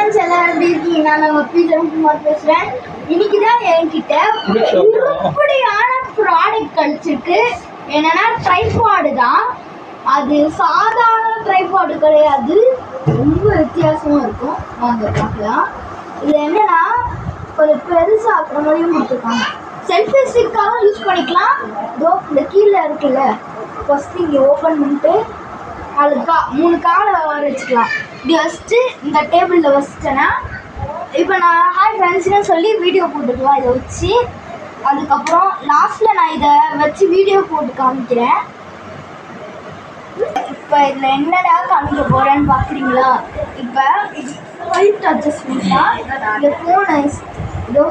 Friends எல்லாரும் எப்படி இருக்கீங்க? நான் பீஜன்குமார் பேசுகிறேன். இன்னைக்கு தான் என்கிட்ட உருப்படியான ப்ராடக்ட் கிடச்சிருக்கு. என்னன்னா ட்ரைபாடு தான். அது சாதாரண ட்ரைபாடு கிடையாது, ரொம்ப வித்தியாசமாக இருக்கும். வாங்க பார்க்கலாம். இது என்னன்னா கொஞ்சம் பெருசாக ஆக்குற மாதிரியும் கொடுத்துருக்காங்க. செல்ஃபி ஸ்டிக்காக யூஸ் பண்ணிக்கலாம். இதோ இந்த கீழே இருக்குல்ல, ஃபஸ்ட்டு இங்கே ஓப்பன் பண்ணிட்டு அது 3 காலை வச்சுக்கலாம். இப்படி வச்சுட்டு இந்த டேபிளில் வச்சுட்டேன்னா இப்போ நான் ஹாய் ஃப்ரெண்ட்ஸ்னு சொல்லி வீடியோ போட்டுக்கலாம் இதை வச்சு. அதுக்கப்புறம் லாஸ்ட்டில் நான் இதை வச்சு வீடியோ போட்டு காமிக்கிறேன். இப்போ இதில் என்னடா காமிக்க போகிறேன்னு பார்க்குறீங்களா? இப்போ ஹைட் அட்ஜஸ்ட்மெண்ட் தான். இந்த ஃபோனை இதோ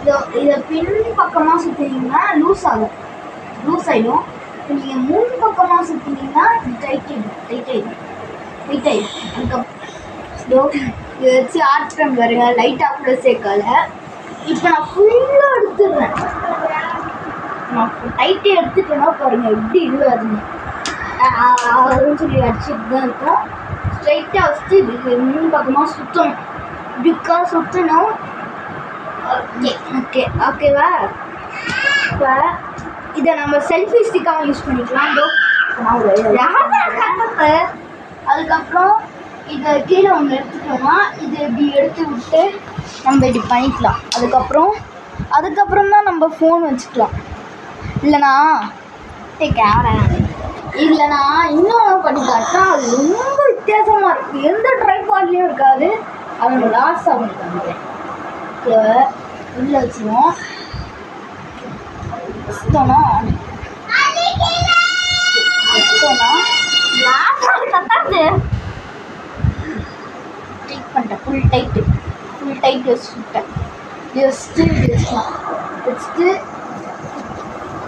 இதோ இதை பின் பக்கமாக சுற்றினீங்கன்னா லூஸ் ஆகிடும். நீங்கள் 3 பக்கமாக சுற்றினீங்கன்னா டைட் ஆகிடும். அதுக்கப்புறம் இதோ இதை வச்சு ஆட்டம் பாருங்க, லைட்டாக கூட சேர்க்கல. இப்போ நான் ஃபுல்லாக எடுத்துடுறேன். நான் டைட்டே எடுத்துட்டேன்னா பாருங்கள் எப்படி இருக்காதுன்னு சொல்லி அடிச்சுட்டு தான் இருக்கும். ஸ்ட்ரைட்டாக வச்சுட்டு இது 3 பக்கமாக சுற்றணும். இப்படிக்கா சுற்றணும். ஓகேவா? இப்போ இதை நம்ம செல்ஃபி ஸ்டிக்காக யூஸ் பண்ணிக்கலாம். அதுக்கப்புறம் இதை கீழே ஒன்று எடுத்துட்டோம்னா இதை இப்படி எடுத்து விட்டு நம்ம இப்படி பண்ணிக்கலாம். அதுக்கப்புறம் தான் நம்ம ஃபோன் வச்சுக்கலாம். இல்லைனா இல்லைனா இன்னும் பண்ணி காட்டினா அது ரொம்ப வித்தியாசமாக இருக்குது. எந்த ட்ரைபாட்லேயும் இருக்காது. அவங்க லாஸ் ஆகிருக்காங்க. உள்ளே வச்சுருவோம். ஃபுல் டைட் வச்சுட்டேன். வச்சுட்டு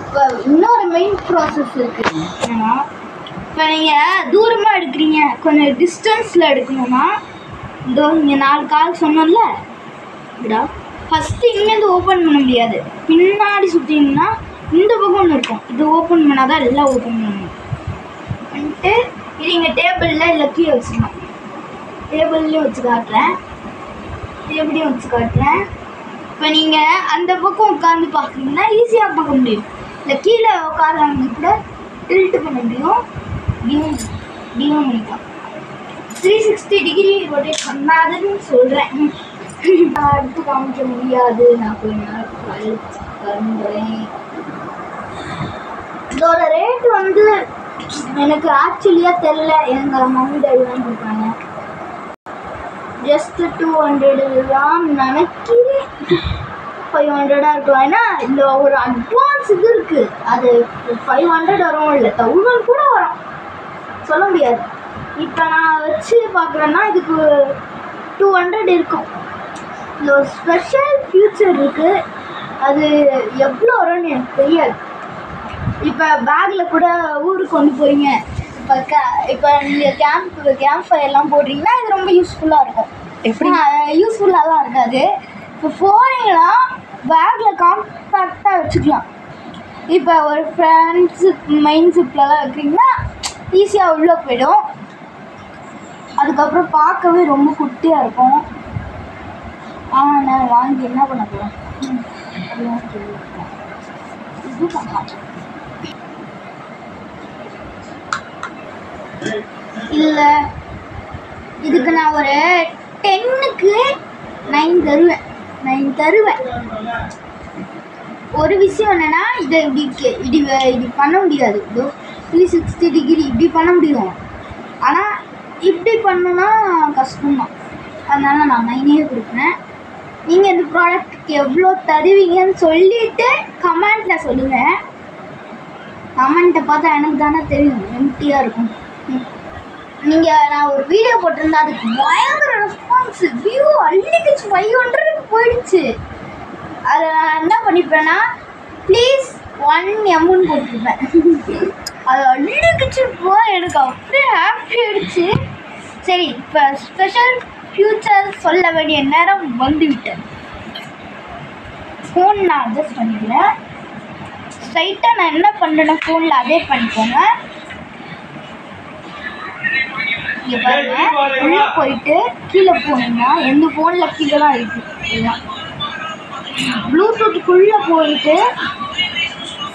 இப்போ இன்னொரு மெயின் ப்ராசஸ் இருக்குது. ஏன்னா இப்போ நீங்கள் தூரமாக எடுக்கிறீங்க, கொஞ்சம் டிஸ்டன்ஸில் எடுக்கணும்னா இதோ இங்கே 4 கால் சொன்னோம்ல, இதா ஃபஸ்ட்டு இங்கேருந்து ஓப்பன் பண்ண முடியாது. பின்னாடி சுற்றிங்கன்னா இந்த பக்கம் ஒன்று இருக்கும். இது ஓப்பன் பண்ணால் தான் எல்லாம் ஓப்பன் பண்ணணும். பண்ணிட்டு இது இங்கே டேபிளில் இல்லை கீழே வச்சுக்கலாம். டேபிள்லேயும் வச்சு காட்டுறேன், எப்படியும் வச்சு காட்டுறேன். இப்போ நீங்கள் அந்த பக்கம் உட்காந்து பார்க்குறீங்கன்னா ஈஸியாக பார்க்க முடியும். இல்லை கீழே உட்காந்து கூட டில்ட்டு பண்ண முடியும். டியூன் பண்ணிக்கலாம். 360 டிகிரி ரொட்டேட் பண்ணாதுன்னு சொல்கிறேன். அடுத்து காமிக்க முடியாது. நான் போய் பண்ணுறேன். இதோட ரேட்டு வந்து எனக்கு ஆக்சுவலியாக தெரில. எங்கள் மம்மி டாடி தான் கொடுத்தாங்க. ஜஸ்ட்டு 200 தான் நினைக்கிறேன். 500 இருக்கலாம். ஏன்னா இந்த ஒரு அட்வான்ஸ் இது இருக்குது. அது 500 வரும், இல்லை 1000 கூட வரும், சொல்ல முடியாது. இப்போ நான் வச்சு பார்க்குறேன்னா இதுக்கு 200 இருக்கும். இதில் ஒரு ஸ்பெஷல் ஃபியூச்சர் இருக்குது. அது எவ்வளோ வரும்னு எனக்கு தெரியாது. இப்போ பேக்கில் கூட ஊருக்கு கொண்டு போகிறீங்க, இப்போ நீங்கள் கேம்ப் ஃபயர்லாம் போடுறீங்கன்னா இது ரொம்ப யூஸ்ஃபுல்லாக இருக்கும். யூஸ்ஃபுல்லாக தான் இருக்காது. இப்போ போகிறீங்கன்னா பேக்கில் காம்பேக்டாக வச்சுக்கலாம். இப்போ ஒரு ஃப்ரெண்ட்ஸு மெயின் ஜிப்லலாம் வைக்கிறீங்கன்னா ஈஸியாக உள்ளே போய்டும். அதுக்கப்புறம் பார்க்கவே ரொம்ப குட்டியாக இருக்கும். நான் வாங்கி என்ன பண்ண போகிறேன்? இது பண்ணலாம். இல்லை இதுக்கு நான் ஒரு 10க்கு 9 தருவேன். ஒரு விஷயம் என்னென்னா இதை இப்படி பண்ண முடியாது. 360 டிகிரி இப்படி பண்ண முடியும், ஆனால் இப்படி பண்ணணுன்னா கஷ்டம்தான். அதனால் நான் 9 கொடுக்குறேன். நீங்கள் இந்த ப்ராடக்ட்டுக்கு எவ்வளோ தருவீங்கன்னு சொல்லிவிட்டு கமெண்ட்டில் சொல்லுங்கள். கமெண்ட்டை பார்த்தா எனக்கு தானே தெரியும், எம்டியாக இருக்கும். நான் ஒரு வீடியோ போட்டிருந்தேன், அதுக்கு பயங்கர ரெஸ்பான்ஸு, வியூ அள்ளிக்கிச்சு. 500க்கு போயிடுச்சு. அதை நான் என்ன பண்ணிப்பேன்னா ப்ளீஸ் 1 எம்முன்னு போட்டிருப்பேன். அது அள்ளிக்கிச்சு. எனக்கு அப்படியே ஹாப்பி ஆகிடுச்சு. சரி, இப்போ ஸ்பெஷல் ஃபியூச்சர் சொல்ல வேண்டிய நேரம் வந்துவிட்டேன். ஃபோன் நான் அட்ஜஸ்ட் பண்ணிக்கிறேன். ஸ்ட்ரைட்டாக நான் என்ன பண்ணுறேன்னா ஃபோனில் அதே பண்ணிக்கோங்க. இங்கே பாருங்க, உள்ளே போயிட்டு கீழே போனீங்கன்னா எந்த ஃபோனில் கீழே தான் இருக்குது எல்லாம். ப்ளூடூத்துக்குள்ளே போயிட்டு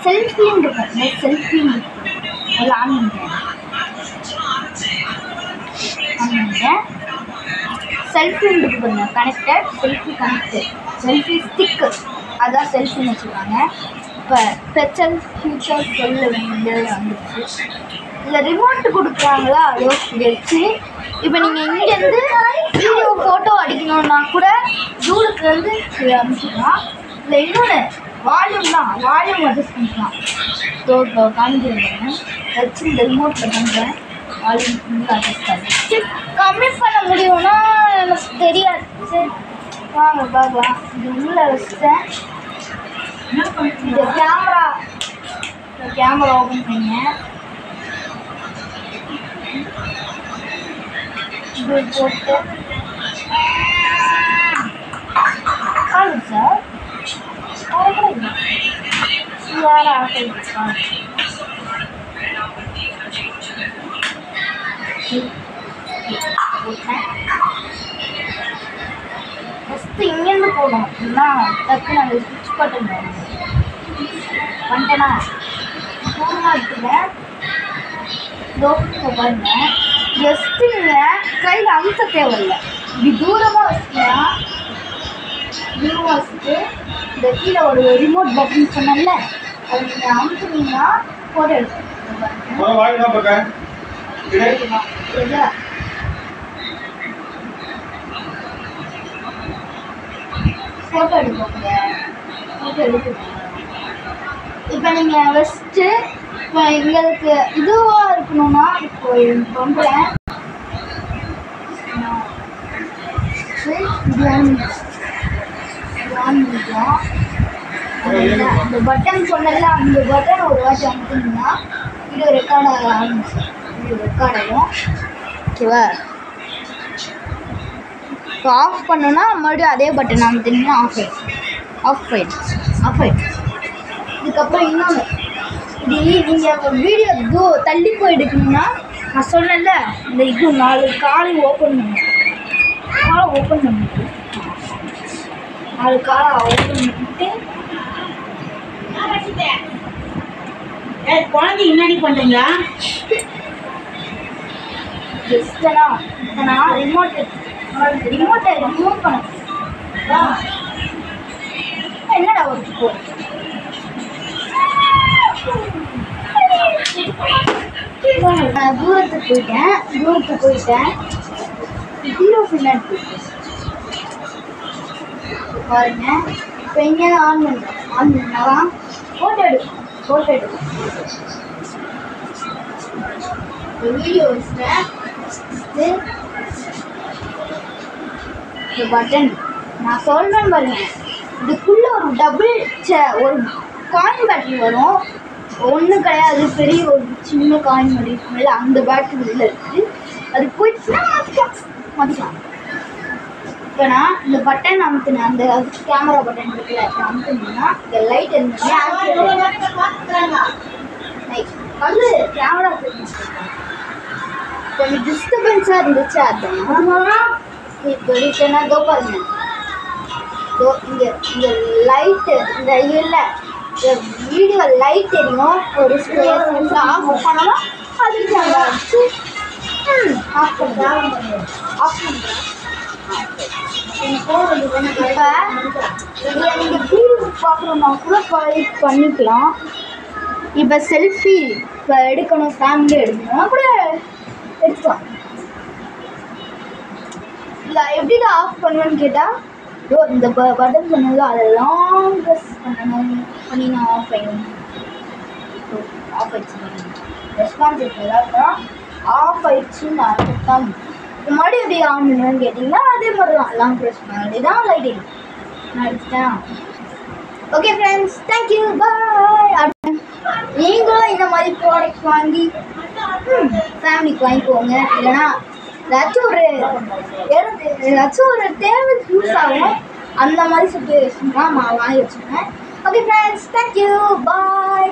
செல்ஃபின்னு இருக்கும், இந்த செல்ஃபின்னு இருக்கும், அதில் ஆன் பண்ணிட்டேன். செல்ஃபின்னு இருக்கு பாருங்க, connected selfie connected selfie stick, அதான் செல்ஃபின்னு வச்சுருக்காங்க. இப்போ ஸ்பெஷல் ஃபியூச்சர் சொல்ல வேண்டியது வந்துடுச்சு. இதில் ரிமோட்டு கொடுக்குறாங்களா, அதோ வச்சு இப்போ நீங்கள் இங்கேருந்து வீடியோ ஃபோட்டோ அடிக்கணுன்னா கூட தூரத்துலேருந்து அனுப்பிச்சிக்கலாம். இல்லை இன்னொன்று வால்யூம் தான், வால்யூம் அட்ஜஸ்ட் பண்ணிக்கலாம். இப்போ காமிக்கிறேன் வச்சு இந்த ரிமோட்டில் பண்ணுறேன். வால்யூம் ஃபுல்லாக அட்ஜஸ்ட் பண்ணி கம்மி பண்ண முடியும்னா எனக்கு தெரியாது. சரி வாங்க பார்க்கலாம். இது உள்ளே வச்சுட்டேன். இந்த கேமரா ஓப்பன் பண்ணிங்க. இது போட்டு சார் வேறு ஆகிடுச்சா? ஃபஸ்ட்டு இங்கேருந்து போகணும், இல்லைன்னா டக்குன்னு அந்த ஸ்விட்ச் பட்டன் வந்துட்டேன்னா தூரமாக எடுத்துக்கிறேன். தோசை பாருங்க, ஜஸ்ட்டு நீங்கள் கையில் அமுத்த தேவையில்லை. இப்படி தூரமாக வச்சுட்டீங்கன்னா தூரமாக வச்சுட்டு இந்த கீழே ஒரு ரிமோட் பட்டன் சொன்னல, அதை நீங்கள் அமுத்துனீங்கன்னா ஃபோட்டோ எடுக்கணும். ஃபோட்டோ எடுக்கோங்க, ஃபோட்டோ எடுக்கணும். இப்போ நீங்கள் ஃபஸ்ட்டு இப்போ எங்களுக்கு இதுவாக இருக்கணும்னா இப்போ பண்ணுறேன். அந்த பட்டன் சொன்னல, அந்த பட்டன் ஒரு வாட்டி அமுத்தினீங்கன்னா வீடியோ ரெக்கார்ட் ஆக ஆரம்பிச்சு, வீடியோ ரெக்கார்ட் ஆகும். ஓகேவா? இப்போ ஆஃப் பண்ணோன்னா மறுபடியும் அதே பட்டன் அமுத்தினீங்கன்னா ஆஃப் ஆயிடுச்சு. இதுக்கப்புறம் இன்னொன்று, இது நீங்கள் வீடியோ தள்ளி போய் எடுக்கணும்னா நான் சொன்னேன்ல, இந்த இது 4 காலை ஓப்பன் பண்ணுங்க. 4 காலை ஓப்பன் பண்ணிட்டு குழந்தை முன்னாடி பண்ணுறீங்களா? ஜஸ்ட்னா ரிமோட்டை ரிமூவ் பண்ண என்னடா ஒரு போ தூரத்துக்கு போயிட்டேன். ஹீரோ பின்னாடி போயிட்டேன் பாருங்க. இப்போ எங்கே ஆன் பண்ணலாம், ஃபோட்டோ எடுக்கும். வீடியோ வச்சுட்டேன். இந்த பட்டன் நான் சொல்கிறேன் பாருங்க, இதுக்குள்ளே ஒரு காயின் பேட்டரி வரும். ஒன்றும் கிடையாது, பெரிய ஒரு சின்ன காயின் மாதிரி இருக்கும்ல, அந்த பேட்டரி உள்ள இருக்குது. அது போயிடுச்சுன்னா மாற்றிக்கலாம். இப்போ நான் இந்த பட்டன் அமுத்தினேன், அந்த கேமரா பட்டன் இருக்குல்ல, அமுத்தினீங்கன்னா இந்த லைட் இருந்துச்சு வந்து கேமரா கொஞ்சம் டிஸ்டர்பன்ஸாக இருந்துச்சு. அதான் இப்போ ரீசனா பாருங்க, இங்கே லைட்டு இந்த இல்லை வீடியோ லைட் தெரியும். ஒரு ஸ்பேஸ் ஆஃப் பண்ணலாம், அதுக்கு அங்கே வச்சு ஆஃப் பண்ணுறேன். இப்போ இதில் நீங்கள் வீடியோ பார்க்கணுன்னா கூட பண்ணிக்கலாம். இப்போ செல்ஃபி இப்போ எடுக்கணும், ஃபேமிலி எடுக்கணும்னா கூட எடுக்கலாம். இல்லை எப்படி தான் ஆஃப் பண்ணுவேன்னு கேட்டால், இந்த பட்டன் சொன்னது அதை லாங் ப்ரெஸ் பண்ணி நான் ஆஃப் ஆயிடுச்சு. ரெஸ்பான்ஸ் இருக்குதா ஆஃப் ஆயிடுச்சுன்னு அர்த்தம். மறுபடியும் எப்படி ஆன் பண்ணுவேன்னு கேட்டிங்கன்னா அதே மாதிரி தான், லாங் ப்ரெஸ் பண்ணி தான் லைட்டிங் நான் எடுத்துட்டேன். ஓகே ஃப்ரெண்ட்ஸ், தேங்க்யூ, பாய். நீங்களும் இந்த மாதிரி ப்ராடக்ட் வாங்கி ஃபேமிலிக்கு வாங்கிக்கோங்க. இல்லைன்னா ஏதாச்சும் ஒரு தேவைக்கு யூஸ் ஆகும், அந்த மாதிரி சுச்சுவேஷன் தான் நான் வாங்கி வச்சுருக்கேன். ஓகே ஃப்ரெண்ட்ஸ், தேங்க்யூ, பாய்.